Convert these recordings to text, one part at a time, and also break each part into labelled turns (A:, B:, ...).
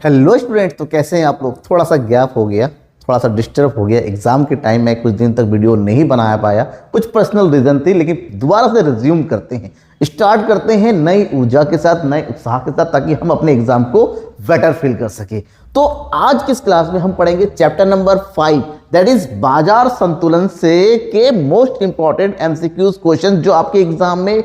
A: Hello student, तो कैसे हैं आप लोग। थोड़ा सा गैप हो गया, थोड़ा सा डिस्टर्ब हो गया। एग्जाम के टाइम में कुछ दिन तक वीडियो नहीं बना पाया, कुछ पर्सनल रीजन थी, लेकिन दोबारा से रिज्यूम करते हैं, स्टार्ट करते हैं नई ऊर्जा के साथ, नए उत्साह के साथ, ताकि हम अपने एग्जाम को बेटर फील कर सके। तो आज किस क्लास में हम पढ़ेंगे चैप्टर नंबर 5, दैट इज बाजार संतुलन से के मोस्ट इंपॉर्टेंट एमसीक्यूज क्वेश्चन जो आपके एग्जाम में,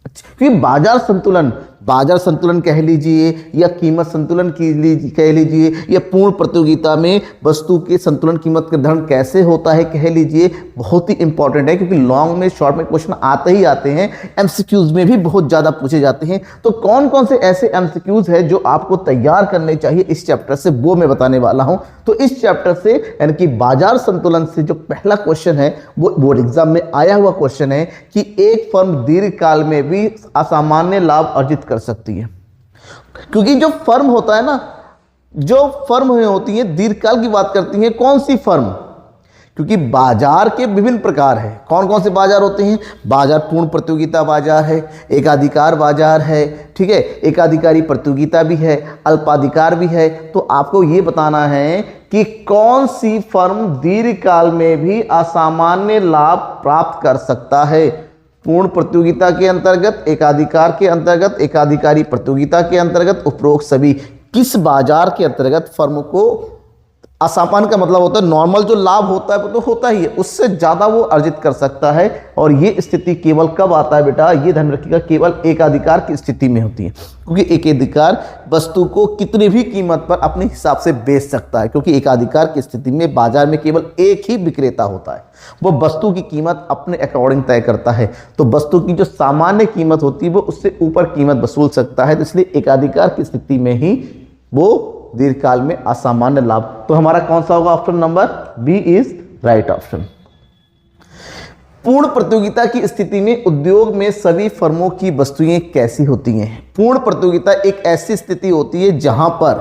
A: क्योंकि बाजार संतुलन कह लीजिए या कीमत संतुलन कह लीजिए या पूर्ण प्रतियोगिता में वस्तु के संतुलन कीमत का निर्धारण कैसे होता है कह लीजिए, बहुत ही इंपॉर्टेंट है। क्योंकि लॉन्ग में शॉर्ट में क्वेश्चन आते ही आते हैं, एमसीक्यूज में भी बहुत ज़्यादा पूछे जाते हैं। तो कौन कौन से ऐसे एमसीक्यूज है जो आपको तैयार करने चाहिए इस चैप्टर से, वो मैं बताने वाला हूं। तो इस चैप्टर से यानी कि बाजार संतुलन से जो पहला क्वेश्चन है वो बोर्ड एग्जाम में आया हुआ क्वेश्चन है कि एक फर्म दीर्घकाल में भी असामान्य लाभ अर्जित कर सकती है। क्योंकि जो फर्म होता है ना, जो फर्म होती है दीर्घकाल की बात करती है, कौन सी फर्म, क्योंकि बाजार के विभिन्न प्रकार है। कौन कौन से बाजार होते हैं? बाजार पूर्ण प्रतियोगिता बाजार है, एकाधिकार बाजार है, ठीक है, एकाधिकारी प्रतियोगिता भी है, अल्पाधिकार भी है। तो आपको यह बताना है कि कौन सी फर्म दीर्घकाल में भी असामान्य लाभ प्राप्त कर सकता है। पूर्ण प्रतियोगिता के अंतर्गत, एकाधिकार के अंतर्गत, एकाधिकारी प्रतियोगिता के अंतर्गत, उपरोक्त सभी किस बाजार के अंतर्गत फर्म को असामान्य का मतलब होता है नॉर्मल जो लाभ होता है वो तो होता ही है, उससे ज्यादा वो अर्जित कर सकता है। और ये स्थिति केवल कब आता है बेटा, ये ध्यान रखिएगा, केवल एकाधिकार की स्थिति में होती है। क्योंकि एकाधिकार वस्तु को कितनी भी कीमत पर अपने हिसाब से बेच सकता है, क्योंकि एकाधिकार की स्थिति में बाजार में केवल एक ही विक्रेता होता है, वो वस्तु की कीमत अपने अकॉर्डिंग तय करता है। तो वस्तु की जो सामान्य कीमत होती है वो उससे ऊपर कीमत वसूल सकता है। तो इसलिए एकाधिकार की स्थिति में ही वो दीर्घकाल में असामान्य लाभ। तो हमारा कौन सा होगा? Option number B is right option. पूर्ण प्रतियोगिता की स्थिति में उद्योग में सभी फर्मों की वस्तुएं कैसी होती हैं? पूर्ण प्रतियोगिता एक ऐसी स्थिति होती है जहां पर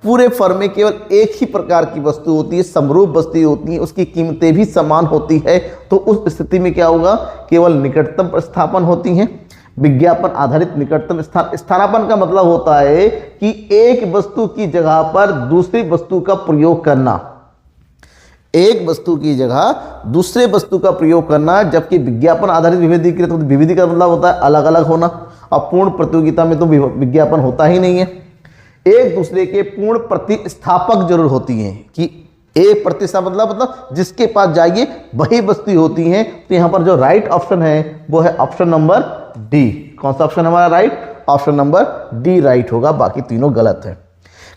A: पूरे फर्म में केवल एक ही प्रकार की वस्तु होती है, समरूप वस्तुएं होती हैं, उसकी कीमतें भी समान होती है। तो उस स्थिति में क्या होगा? केवल निकटतम प्रतिस्थापन होती हैं। विज्ञापन आधारित निकटतम स्थानापन्न का मतलब होता है कि एक वस्तु की जगह पर दूसरी वस्तु का प्रयोग करना, एक वस्तु की जगह दूसरे वस्तु का प्रयोग करना। जबकि विज्ञापन आधारित विविधीकृत, तो विविधि का मतलब होता है अलग अलग होना, और पूर्ण प्रतियोगिता में तो विज्ञापन होता ही नहीं है। एक दूसरे के पूर्ण प्रतिस्थापक जरूर होती हैं कि एक प्रतिस्थापक मतलब जिसके पास जाइए वही वस्तु होती हैं। तो यहां पर जो राइट ऑप्शन है वो है ऑप्शन नंबर डी। कौन सा ऑप्शन हमारा right? Option number D right होगा, बाकी तीनों गलत है।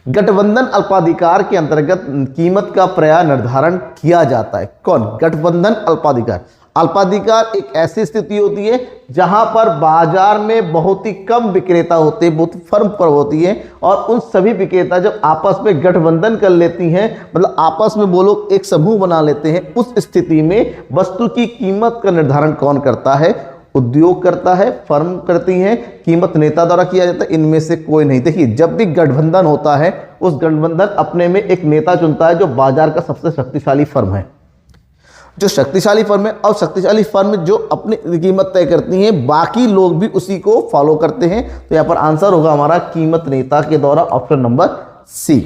A: गठबंधन अल्पाधिकार के अंतर्गत कीमत का प्रायः निर्धारण किया जाता है। कौन? गठबंधन अल्पाधिकार। अल्पाधिकार एक ऐसी स्थिति होती है जहां पर बाजार में बहुत ही कम विक्रेता होते हैं, बहुत फर्म पर होती है, और उन सभी विक्रेता जब आपस में गठबंधन कर लेती हैं, मतलब आपस में वो लोग एक समूह बना लेते हैं, उस स्थिति में वस्तु की कीमत का निर्धारण कौन करता है? उद्योग करता है, फर्म करती है, कीमत नेता द्वारा किया जाता है, इनमें से कोई नहीं। देखिए, जब भी गठबंधन होता है उस गठबंधन अपने में एक नेता चुनता है जो बाजार का सबसे शक्तिशाली फर्म है, जो शक्तिशाली फर्म है, और शक्तिशाली फर्म जो अपनी कीमत तय करती हैं, बाकी लोग भी उसी को फॉलो करते हैं। तो यहां पर आंसर होगा हमारा कीमत नेता के द्वारा, option number C.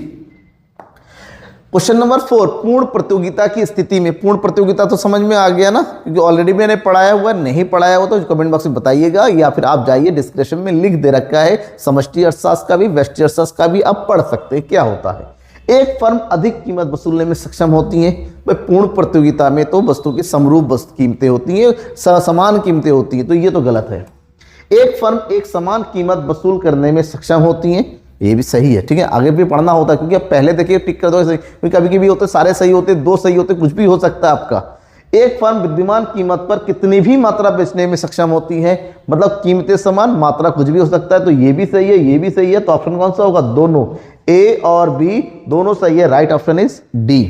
A: Question number 4, पूर्ण प्रतियोगिता की स्थिति में, पूर्ण प्रतियोगिता तो समझ में आ गया ना, क्योंकि ऑलरेडी मैंने पढ़ाया हुआ, नहीं पढ़ाया हुआ तो कमेंट बॉक्स में बताइएगा, या फिर आप जाइए डिस्क्रिप्शन में लिख दे रखा है, समष्टि अर्थशास्त्र का भी, व्यष्टि अर्थशास्त्र का भी आप पढ़ सकते हैं क्या होता है। एक फर्म अधिक कीमत वसूलने में सक्षम होती है। पूर्ण प्रतियोगिता में तो वस्तु की समरूप कीमतें होती हैं, समान कीमतें होती हैं, तो ये तो गलत है। एक फर्म एक समान कीमत वसूल करने में सक्षम होती है, ये भी सही है, ठीक है, आगे भी पढ़ना होता है, क्योंकि अब पहले देखिए टिक कर दो, क्योंकि कभी कभी होते सारे सही होते, दो सही होते, कुछ भी हो सकता है आपका। एक फर्म विद्यमान कीमत पर कितनी भी मात्रा बेचने में सक्षम होती है, मतलब कीमतें समान, मात्रा कुछ भी हो सकता है। तो ये भी सही है, ये भी सही है। तो ऑप्शन कौन सा होगा? दोनों, ए और बी दोनों सही है, right option is D.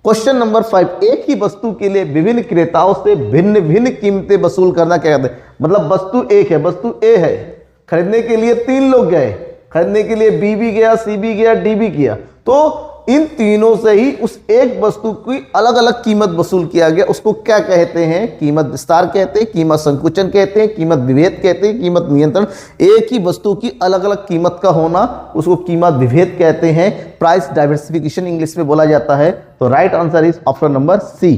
A: Question number 5, एक ही वस्तु के लिए विभिन्न क्रेताओं से भिन्न भिन्न कीमतें वसूल करना क्या कहते हैं? मतलब वस्तु एक है, वस्तु ए है, खरीदने के लिए 3 लोग गए, खरीदने के लिए बी भी गया, सी भी गया, डी भी किया, तो इन तीनों से ही उस एक वस्तु की अलग अलग कीमत वसूल किया गया, उसको क्या कहते हैं? कीमत विस्तार कहते हैं, कीमत संकुचन कहते हैं, कीमत विभेद कहते हैं, कीमत नियंत्रण। एक ही वस्तु की अलग अलग कीमत का होना उसको कीमत विभेद कहते हैं, प्राइस डाइवर्सिफिकेशन इंग्लिश में बोला जाता है। तो right answer is option number C.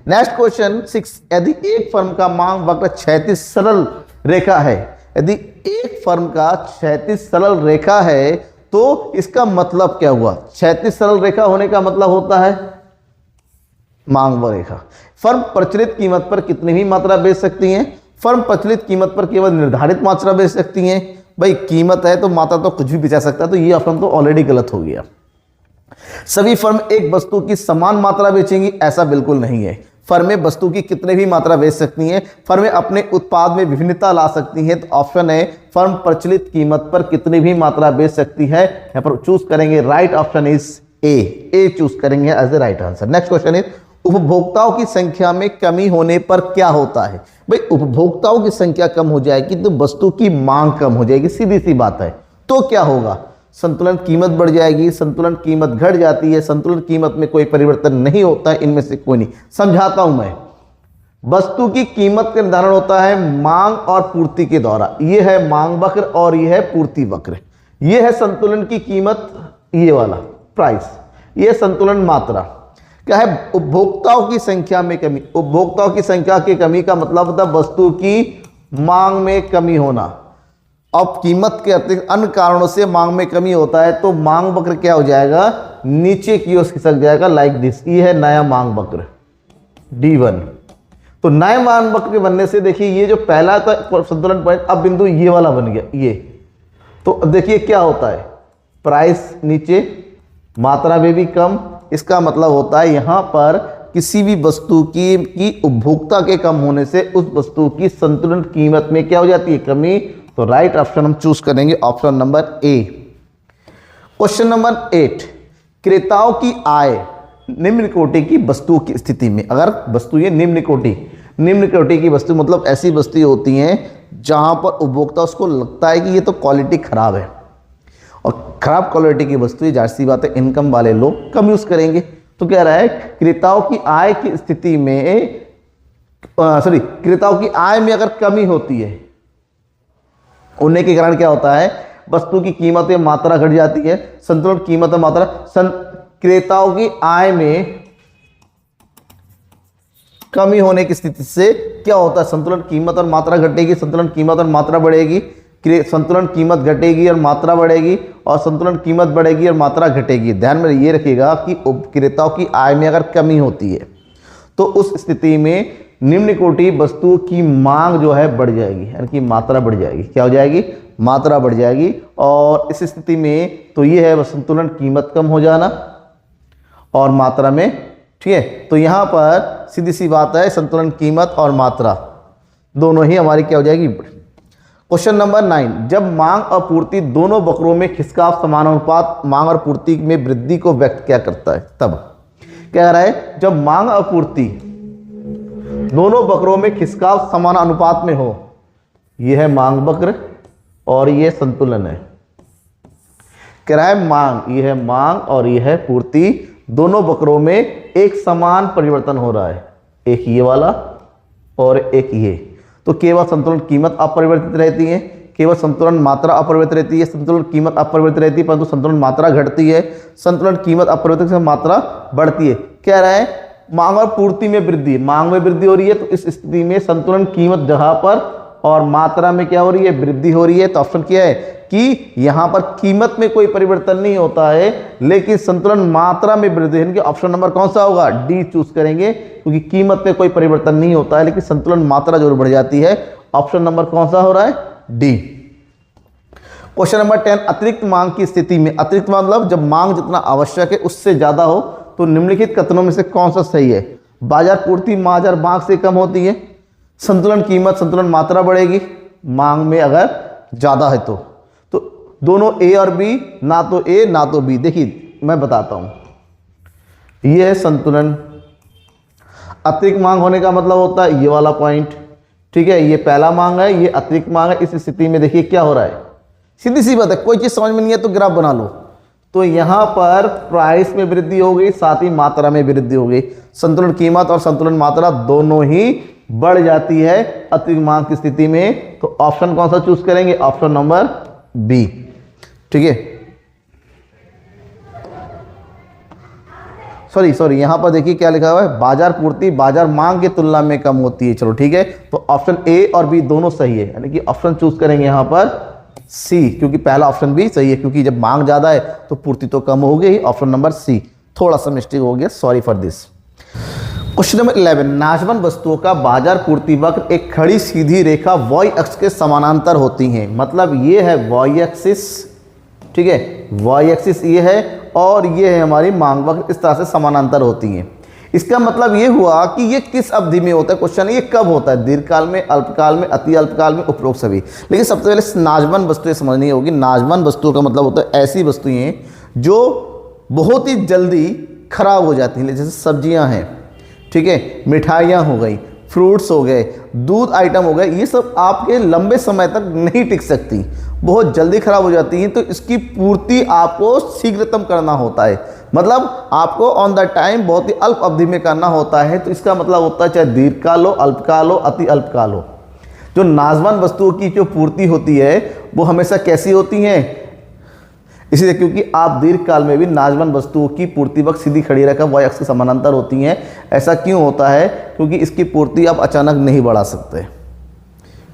A: Next question 6, यदि एक फर्म का मांग वक्र क्षैतिज सरल रेखा है, यदि एक फर्म का क्षैतिज सरल रेखा है तो इसका मतलब क्या हुआ? क्षैतिज सरल रेखा होने का मतलब होता है मांग रेखा। फर्म प्रचलित कीमत पर कितनी भी मात्रा बेच सकती है? फर्म प्रचलित कीमत पर केवल निर्धारित मात्रा बेच सकती है। भाई कीमत है तो मात्रा तो कुछ भी बेचा सकता है, तो ये ऑप्शन तो ऑलरेडी गलत हो गया। सभी फर्म एक वस्तु की समान मात्रा बेचेंगी, ऐसा बिल्कुल नहीं है। फर्में वस्तु की कितने भी मात्रा बेच सकती हैं, फर्में अपने उत्पाद में विभिन्नता ला सकती हैं। तो ऑप्शन है फर्म प्रचलित कीमत पर कितनी भी मात्रा बेच सकती है। यहां पर चूज करेंगे, right option is A choose करेंगे as a right answer. Next question is उपभोक्ताओं की संख्या में कमी होने पर क्या होता है? भाई उपभोक्ताओं की संख्या कम हो जाएगी तो वस्तु की मांग कम हो जाएगी, सीधी सी बात है। तो क्या होगा? संतुलन कीमत बढ़ जाएगी, संतुलन कीमत घट जाती है, संतुलन कीमत में कोई परिवर्तन नहीं होता है, इनमें से कोई नहीं। समझाता हूं मैं। वस्तु की कीमत का निर्धारण होता है मांग और पूर्ति के द्वारा। यह है मांग वक्र और यह है पूर्ति वक्र। यह है संतुलन की कीमत, ये वाला प्राइस, यह संतुलन मात्रा। क्या है? उपभोक्ताओं की संख्या में कमी। उपभोक्ताओं की संख्या की कमी का मतलब होता है वस्तु की मांग में कमी होना। अब कीमत के अतिरिक्त अन्य कारणों से मांग में कमी होता है तो मांग वक्र क्या हो जाएगा? नीचे की ओर खिसक जाएगा, लाइक दिस। ये है नया मांग वक्र D1। तो नए मांग वक्र के बनने से देखिए ये जो पहला था संतुलन पॉइंट, अब बिंदु ये वाला बन गया ये। तो अब देखिए क्या होता है, प्राइस नीचे, मात्रा में भी कम। इसका मतलब होता है यहां पर किसी भी वस्तु की उपभोक्ता के कम होने से उस वस्तु की संतुलन कीमत में क्या हो जाती है? कमी। तो राइट ऑप्शन हम चूज करेंगे, option number A. Question number 8, क्रेताओं की आय निम्न कोटि की वस्तुओं की स्थिति में। अगर वस्तु ये निम्न कोटि की वस्तु मतलब ऐसी वस्तु होती हैं जहां पर उपभोक्ता उसको लगता है कि ये तो क्वालिटी खराब है, और खराब क्वालिटी की वस्तु, जाहिर सी बात है इनकम वाले लोग कम यूज करेंगे। तो कह रहा है क्रेताओं की आय की स्थिति में, क्रेताओं की आय में अगर कमी होती है, होने के कारण क्या होता है? वस्तु की कीमत में मात्रा घट जाती है, संतुलन कीमत और मात्रा। क्रेताओं की आय में कमी होने की स्थिति से क्या होता है? संतुलन कीमत और मात्रा घटेगी, संतुलन कीमत और मात्रा बढ़ेगी, संतुलन कीमत घटेगी और मात्रा बढ़ेगी, और संतुलन कीमत बढ़ेगी और मात्रा घटेगी। ध्यान में ये रखिएगा कि क्रेताओं की आय में अगर कमी होती है तो उस स्थिति में निम्न कोटि वस्तु की मांग जो है बढ़ जाएगी, यानी कि मात्रा बढ़ जाएगी। क्या हो जाएगी? मात्रा बढ़ जाएगी। और इस स्थिति में तो ये है संतुलन कीमत कम हो जाना और मात्रा में, ठीक है। तो यहाँ पर सीधी सी बात है संतुलन कीमत और मात्रा दोनों ही हमारी क्या हो जाएगी? क्वेश्चन नंबर 9, जब मांग और पूर्ति दोनों वक्रों में खिसकाव समानुपात मांग और पूर्ति में वृद्धि को व्यक्त क्या करता है? तब कह रहा है जब मांग और पूर्ति दोनों वक्रों में खिसकाव समान अनुपात में हो, यह है मांग वक्र और यह संतुलन है। कह रहा है मांग, यह है मांग और यह है पूर्ति, दोनों वक्रों में एक समान परिवर्तन हो रहा है, एक ये वाला और एक ये। तो केवल संतुलन कीमत अपरिवर्तित रहती है, केवल संतुलन मात्रा अपरिवर्तित रहती है। संतुलन कीमत अपरिवर्तित रहती है परंतु संतुलन मात्रा घटती है, संतुलन कीमत अपरिवर्तित से मात्रा बढ़ती है। कह रहा है मांग और पूर्ति में वृद्धि, मांग में वृद्धि हो रही है, तो इस स्थिति में संतुलन कीमत जगह पर और मात्रा में क्या हो रही है? वृद्धि हो रही है। तो ऑप्शन क्या है कि यहां पर कीमत में कोई परिवर्तन नहीं होता है लेकिन संतुलन मात्रा में वृद्धि, यानी कि ऑप्शन नंबर कौन सा होगा? डी चूज करेंगे, क्योंकि कीमत में कोई परिवर्तन नहीं होता है लेकिन संतुलन मात्रा जरूर बढ़ जाती है। ऑप्शन नंबर कौन सा हो रहा है? डी। क्वेश्चन नंबर 10, अतिरिक्त मांग की स्थिति में, अतिरिक्त मतलब जब मांग जितना आवश्यक है उससे ज्यादा हो, तो निम्नलिखित कथनों में से कौन सा सही है? बाजार पूर्ति बाजार मांग से कम होती है, संतुलन कीमत संतुलन मात्रा बढ़ेगी मांग में अगर ज्यादा है तो दोनों ए और बी, ना तो ए ना तो बी। देखिए मैं बताता हूं, यह है संतुलन। अतिरिक्त मांग होने का मतलब होता है ये वाला पॉइंट, ठीक है। ये पहला मांग है, ये अतिरिक्त मांग है। इस स्थिति में देखिए क्या हो रहा है, सीधी सी बात है, कोई चीज समझ में नहीं है तो ग्राफ बना लो। तो यहाँ पर प्राइस में वृद्धि हो गई, साथ ही मात्रा में वृद्धि हो गई। संतुलन कीमत और संतुलन मात्रा दोनों ही बढ़ जाती है अतिरिक्त मांग की स्थिति में। तो ऑप्शन कौन सा चूज करेंगे? Option number B. ठीक है, सॉरी यहाँ पर देखिए क्या लिखा हुआ है, बाजार पूर्ति बाजार मांग की तुलना में कम होती है। चलो ठीक है, तो ऑप्शन ए और बी दोनों सही है, यानी कि ऑप्शन चूज करेंगे यहाँ पर सी, क्योंकि पहला ऑप्शन भी सही है, क्योंकि जब मांग ज्यादा है तो पूर्ति तो कम हो गई। ऑप्शन नंबर सी, थोड़ा सा मिस्टेक हो गया, sorry for this. Question number 11, नाशवन वस्तुओं का बाजार पूर्ति वक्र एक खड़ी सीधी रेखा वाई अक्ष के समानांतर होती हैं। मतलब ये है वाई एक्सिस, ठीक है, वाई एक्सिस ये है और ये है हमारी मांग वक्र, इस तरह से समानांतर होती हैं। इसका मतलब ये हुआ कि ये किस अवधि में होता है, क्वेश्चन है ये कब होता है, दीर्घकाल में, अल्पकाल में, अति अल्पकाल में, उपरोक्त सभी। लेकिन सबसे पहले नाशवन वस्तुएं समझनी होगी। नाशवन वस्तुओं का मतलब होता है ऐसी वस्तुएं जो बहुत ही जल्दी खराब हो जाती हैं, जैसे सब्जियां हैं, ठीक है, मिठाइयाँ हो गई, फ्रूट्स हो गए, दूध आइटम हो गए, ये सब आपके लंबे समय तक नहीं टिक सकती, बहुत जल्दी खराब हो जाती हैं। तो इसकी पूर्ति आपको शीघ्रतम करना होता है, मतलब आपको ऑन द टाइम बहुत ही अल्प अवधि में करना होता है। तो इसका मतलब होता है चाहे दीर्घकाल हो, अल्पकाल हो, अति अल्पकाल हो, जो नाशवान वस्तुओं की जो पूर्ति होती है वो हमेशा कैसी होती हैं, इसलिए क्योंकि आप दीर्घकाल में भी नाशवान वस्तुओं की पूर्ति वक्त सीधी खड़ी रेखा वाई अक्ष के समानांतर होती हैं। ऐसा क्यों होता है? क्योंकि इसकी पूर्ति आप अचानक नहीं बढ़ा सकते,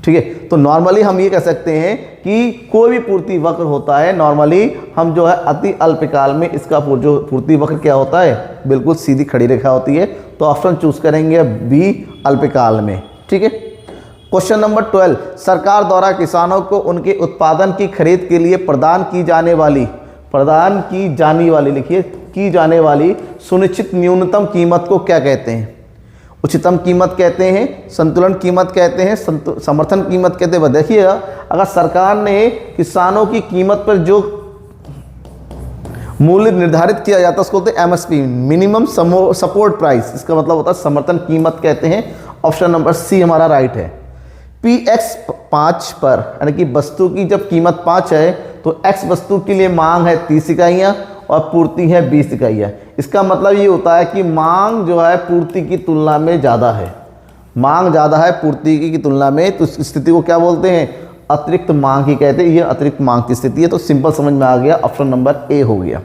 A: ठीक है। तो नॉर्मली हम ये कह सकते हैं कि कोई भी पूर्ति वक्र होता है, नॉर्मली हम जो है अति अल्पकाल में इसका जो पूर्ति वक्र क्या होता है, बिल्कुल सीधी खड़ी रेखा होती है। तो ऑप्शन चूज करेंगे बी, अल्पकाल में, ठीक है। क्वेश्चन नंबर 12, सरकार द्वारा किसानों को उनके उत्पादन की खरीद के लिए प्रदान की जाने वाली लिखिए, की जाने वाली सुनिश्चित न्यूनतम कीमत को क्या कहते हैं? उच्चतम कीमत कहते हैं, संतुलन कीमत कहते हैं, समर्थन कीमत कहते हैं। देखिएगा, अगर सरकार ने किसानों की कीमत पर जो मूल्य निर्धारित किया जाता है उसको बोलते हैं एमएसपी, मिनिमम सपोर्ट प्राइस, इसका मतलब होता है समर्थन कीमत कहते हैं। ऑप्शन नंबर सी हमारा राइट है। PX 5 पर, यानी कि वस्तु की जब कीमत 5 है तो X वस्तु के लिए मांग है 30 इकाइयाँ और पूर्ति है 20 इकाइयाँ। इसका मतलब ये होता है कि मांग जो है पूर्ति की तुलना में ज़्यादा है, मांग ज़्यादा है पूर्ति की तुलना में, तो इस स्थिति को क्या बोलते हैं? अतिरिक्त मांग ही कहते हैं। ये अतिरिक्त मांग की स्थिति है। तो सिंपल समझ में आ गया, ऑप्शन नंबर ए हो गया।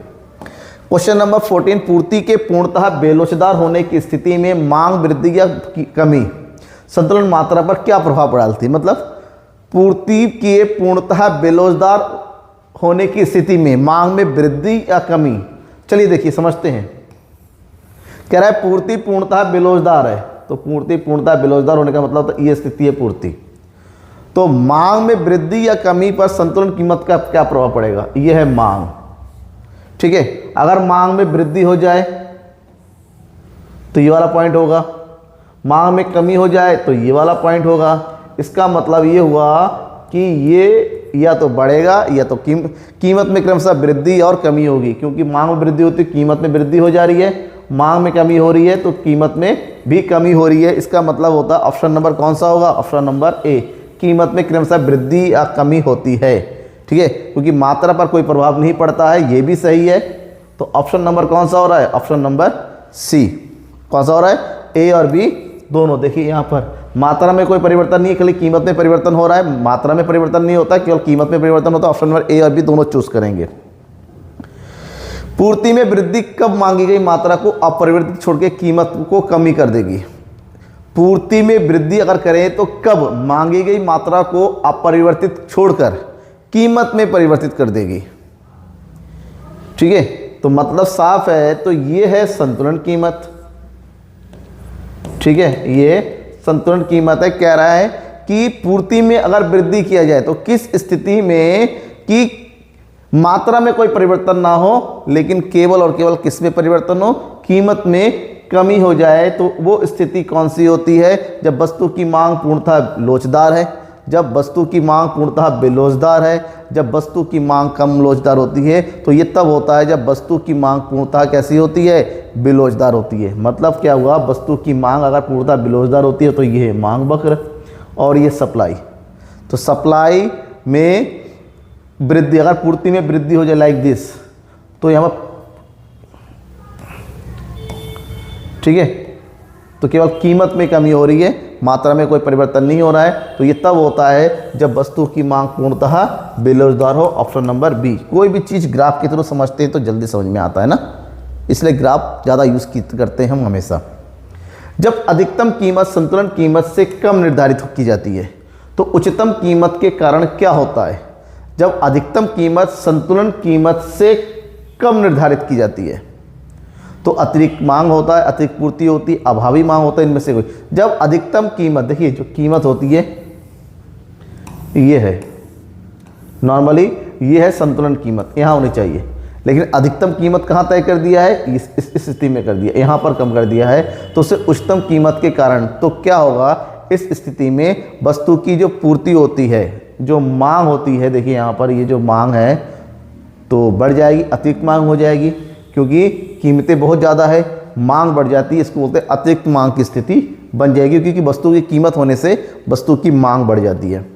A: क्वेश्चन नंबर 14, पूर्ति के पूर्णतः बेलोचदार होने की स्थिति में मांग वृद्धि या कमी संतुलन मात्रा पर क्या प्रभाव डालती है? मतलब पूर्ति के पूर्णतः बेलोचदार होने की स्थिति में मांग में वृद्धि या कमी। चलिए देखिए समझते हैं। कह रहा है पूर्ति पूर्णतः बेलोचदार है, तो पूर्ति पूर्णतः बेलोचदार होने का मतलब तो ये स्थिति है पूर्ति। तो मांग में वृद्धि या कमी पर संतुलन कीमत का क्या प्रभाव पड़ेगा? ये है मांग, ठीक है। अगर मांग में वृद्धि हो जाए तो ये वाला पॉइंट होगा, मांग में कमी हो जाए तो ये वाला पॉइंट होगा। इसका मतलब ये हुआ कि ये या तो बढ़ेगा या तो कीमत में क्रमशः वृद्धि और कमी होगी, क्योंकि मांग में वृद्धि होती है, कीमत में वृद्धि हो जा रही है, मांग में कमी हो रही है तो कीमत में भी कमी हो रही है। इसका मतलब होता है ऑप्शन नंबर कौन सा होगा? ऑप्शन नंबर ए, कीमत में क्रमशः वृद्धि या कमी होती है, ठीक है, क्योंकि मात्रा पर कोई प्रभाव नहीं पड़ता है। ये भी सही है। तो ऑप्शन नंबर कौन सा हो रहा है? Option number C. कौन सा हो रहा है? ए और बी दोनों। देखिए यहाँ पर मात्रा में कोई परिवर्तन नहीं है, खाली कीमत में परिवर्तन हो रहा है, मात्रा में परिवर्तन नहीं होता, केवल कीमत में परिवर्तन होता है। ऑप्शन नंबर ए और बी दोनों चूज करेंगे। पूर्ति में वृद्धि कब मांगी गई मात्रा को अपरिवर्तित छोड़ के कीमत को कमी कर देगी? पूर्ति में वृद्धि अगर करें तो कब मांगी गई मात्रा को अपरिवर्तित छोड़कर कीमत में परिवर्तित कर देगी, ठीक है। तो मतलब साफ है, तो ये है संतुलन कीमत, ठीक है, ये संतुलन कीमत है। कह रहा है कि पूर्ति में अगर वृद्धि किया जाए तो किस स्थिति में कि मात्रा में कोई परिवर्तन ना हो, लेकिन केवल और केवल किस में परिवर्तन हो? कीमत में कमी हो जाए। तो वो स्थिति कौन सी होती है? जब वस्तु की मांग पूर्णतः लोचदार है, जब वस्तु की मांग पूर्णतः बेलोचदार है, जब वस्तु की मांग कम लोचदार होती है। तो ये तब होता है जब वस्तु की मांग पूर्णतः कैसी होती है? बेलोचदार होती है। मतलब क्या हुआ? वस्तु की मांग अगर पूर्णतः बेलोचदार होती है तो ये है मांग वक्र और ये सप्लाई। तो सप्लाई में वृद्धि, अगर पूर्ति में वृद्धि हो जाए लाइक दिस, तो यहाँ पर ठीक है, तो केवल कीमत में कमी हो रही है, मात्रा में कोई परिवर्तन नहीं हो रहा है। तो ये तब होता है जब वस्तु की मांग पूर्णतः बेरोजगार हो। Option number B. कोई भी चीज़ ग्राफ के थ्रू समझते हैं तो जल्दी समझ में आता है ना, इसलिए ग्राफ ज़्यादा यूज़ करते हैं हम हमेशा। जब अधिकतम कीमत संतुलन कीमत से कम निर्धारित की जाती है तो उच्चतम कीमत के कारण क्या होता है? जब अधिकतम कीमत संतुलन कीमत से कम निर्धारित की जाती है तो अतिरिक्त मांग होता है, अतिरिक्त पूर्ति होती है, अभावी मांग होता है, इनमें से कोई। जब अधिकतम कीमत, देखिए जो कीमत होती है ये है, नॉर्मली ये है संतुलन कीमत, यहाँ होनी चाहिए, लेकिन अधिकतम कीमत कहाँ तय कर दिया है? इस स्थिति में कर दिया, यहाँ पर कम कर दिया है, तो उससे उच्चतम कीमत के कारण तो क्या होगा? इस स्थिति में वस्तु की जो पूर्ति होती है, जो मांग होती है, देखिए यहाँ पर ये जो मांग है तो बढ़ जाएगी, अतिरिक्त मांग हो जाएगी, क्योंकि कीमतें बहुत ज़्यादा है, मांग बढ़ जाती है, इसको बोलते हैं अतिरिक्त मांग की स्थिति बन जाएगी, क्योंकि वस्तु की कीमत होने से वस्तु की मांग बढ़ जाती है।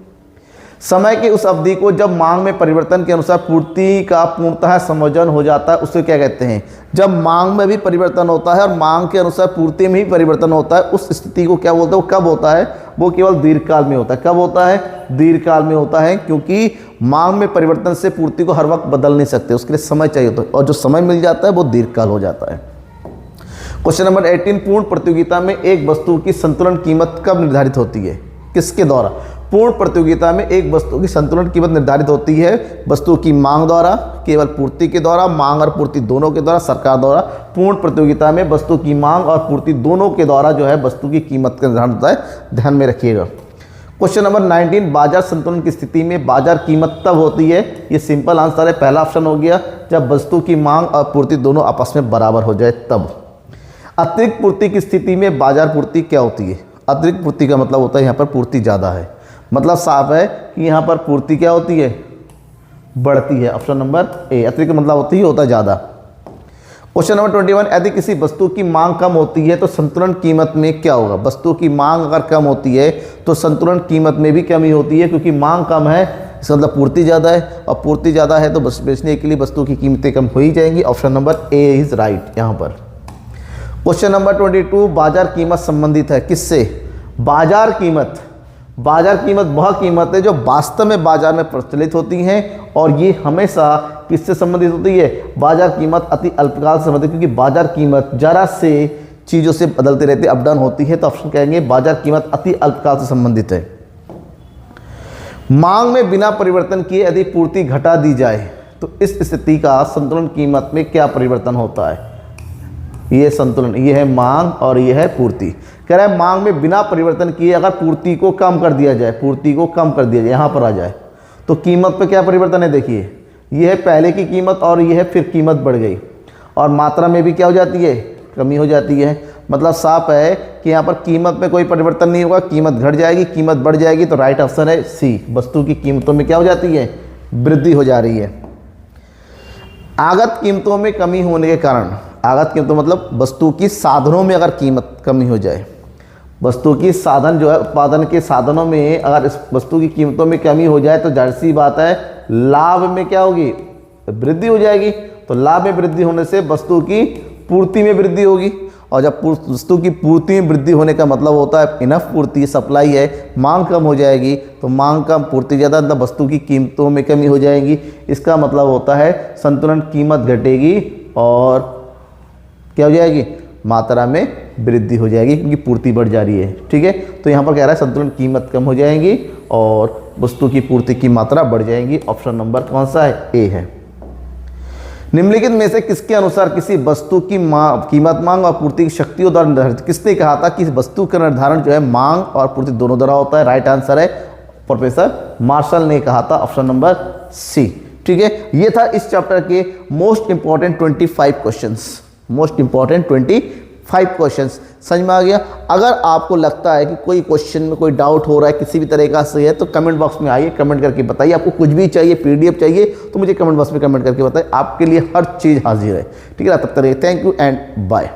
A: समय की उस अवधि को जब मांग में परिवर्तन के अनुसार पूर्ति का पूर्णतः संयोजन हो जाता है, उससे क्या कहते हैं? जब मांग में भी परिवर्तन होता है और मांग के अनुसार पूर्ति में भी परिवर्तन होता है, उस स्थिति को क्या बोलते हैं? वो कब होता है? वो केवल दीर्घकाल में होता है। कब होता है? दीर्घकाल में होता है, क्योंकि मांग में परिवर्तन से पूर्ति को हर वक्त बदल नहीं सकते, उसके लिए समय चाहिए होता है, और जो समय मिल जाता है वो दीर्घकाल हो जाता है। क्वेश्चन नंबर 18, पूर्ण प्रतियोगिता में एक वस्तु की संतुलन कीमत कब निर्धारित होती है? किसके द्वारा? पूर्ण प्रतियोगिता में एक वस्तु की संतुलन कीमत निर्धारित होती है वस्तु की मांग द्वारा, केवल पूर्ति के द्वारा, मांग और पूर्ति दोनों के द्वारा, सरकार द्वारा। पूर्ण प्रतियोगिता में वस्तु की मांग और पूर्ति दोनों के द्वारा जो है वस्तु की कीमत का निर्धारण होता है, ध्यान में रखिएगा। क्वेश्चन नंबर 19, बाजार संतुलन की स्थिति में बाजार कीमत तब होती है, ये सिंपल आंसर है, पहला ऑप्शन हो गया, जब वस्तु की मांग और पूर्ति दोनों आपस में बराबर हो जाए तब। अतिरिक्त पूर्ति की स्थिति में बाजार पूर्ति क्या होती है? अतिरिक्त पूर्ति का मतलब होता है यहाँ पर पूर्ति ज़्यादा है, मतलब साफ है कि यहाँ पर पूर्ति क्या होती है? बढ़ती है। Option number A. अतिरिक्त मतलब होती है होता है ज़्यादा। क्वेश्चन नंबर 21, यदि किसी वस्तु की मांग कम होती है तो संतुलन कीमत में क्या होगा? वस्तु की मांग अगर कम होती है तो संतुलन कीमत में भी कमी होती है, क्योंकि मांग कम है, इसका मतलब पूर्ति ज़्यादा है, और पूर्ति ज़्यादा है तो बस बेचने के लिए वस्तु की कीमतें कम हो ही जाएंगी। Option number A is right यहाँ पर। क्वेश्चन नंबर 22, बाजार कीमत संबंधित है किससे? बाजार कीमत, बाजार कीमत वह कीमत है जो वास्तव में बाजार में प्रचलित होती हैं, और ये हमेशा किससे संबंधित होती है? बाजार कीमत अति अल्पकाल से संबंधित, क्योंकि बाजार कीमत जरा से चीज़ों से बदलते रहती है, अप डाउन होती है, तो ऑप्शन कहेंगे बाजार कीमत अति अल्पकाल से संबंधित है। मांग में बिना परिवर्तन किए यदि पूर्ति घटा दी जाए तो इस स्थिति का संतुलन कीमत में क्या परिवर्तन होता है? ये संतुलन, ये है मांग और ये है पूर्ति। कह रहा है मांग में बिना परिवर्तन किए अगर पूर्ति को कम कर दिया जाए, पूर्ति को कम कर दिया जाए, यहाँ पर आ जाए, तो कीमत पे क्या परिवर्तन है? देखिए ये है पहले की कीमत और ये है फिर कीमत बढ़ गई, और मात्रा में भी क्या हो जाती है? कमी हो जाती है। मतलब साफ है कि यहाँ पर कीमत में कोई परिवर्तन नहीं होगा, कीमत घट जाएगी, कीमत बढ़ जाएगी, तो राइट ऑप्शन है सी। वस्तु की कीमतों में क्या हो जाती है? वृद्धि हो जा रही है। आगत कीमतों में कमी होने के कारण, आगत कीमतों मतलब वस्तु की साधनों में अगर कीमत कमी हो जाए, वस्तु की साधन जो है उत्पादन के साधनों में अगर इस वस्तु की कीमतों में कमी हो जाए तो जाहिर सी बात है लाभ में क्या होगी? वृद्धि हो जाएगी। तो लाभ में वृद्धि होने से वस्तु की पूर्ति में वृद्धि होगी, और जब वस्तु की पूर्ति में वृद्धि होने का मतलब होता है इनफ पूर्ति, सप्लाई है, मांग कम हो जाएगी, तो मांग कम पूर्ति ज़्यादा, मतलब वस्तु की कीमतों में कमी हो जाएगी। इसका मतलब होता है संतुलन कीमत घटेगी और क्या हो जाएगी? मात्रा में वृद्धि हो जाएगी, क्योंकि पूर्ति बढ़ जा रही है। ठीक है, तो यहाँ पर कह रहा है संतुलन कीमत कम हो जाएगी और वस्तु की पूर्ति की मात्रा बढ़ जाएगी। ऑप्शन नंबर कौन सा है? ए है। निम्नलिखित में से किसके अनुसार किसी वस्तु की कीमत मांग और पूर्ति की शक्तियों द्वारा निर्धारित? किसने कहा था कि वस्तु का निर्धारण जो है मांग और पूर्ति दोनों द्वारा होता है? राइट आंसर है प्रोफेसर मार्शल ने कहा था, ऑप्शन नंबर सी। ठीक है, ये था इस चैप्टर के most important 25 questions, most important 25 questions. समझ में आ गया? अगर आपको लगता है कि कोई क्वेश्चन में कोई डाउट हो रहा है किसी भी तरीका से है तो कमेंट बॉक्स में आइए, कमेंट करके बताइए। आपको कुछ भी चाहिए, पीडीएफ चाहिए तो मुझे कमेंट बॉक्स में कमेंट करके बताइए, आपके लिए हर चीज़ हाजिर है। ठीक है, तब तक थैंक यू एंड बाय।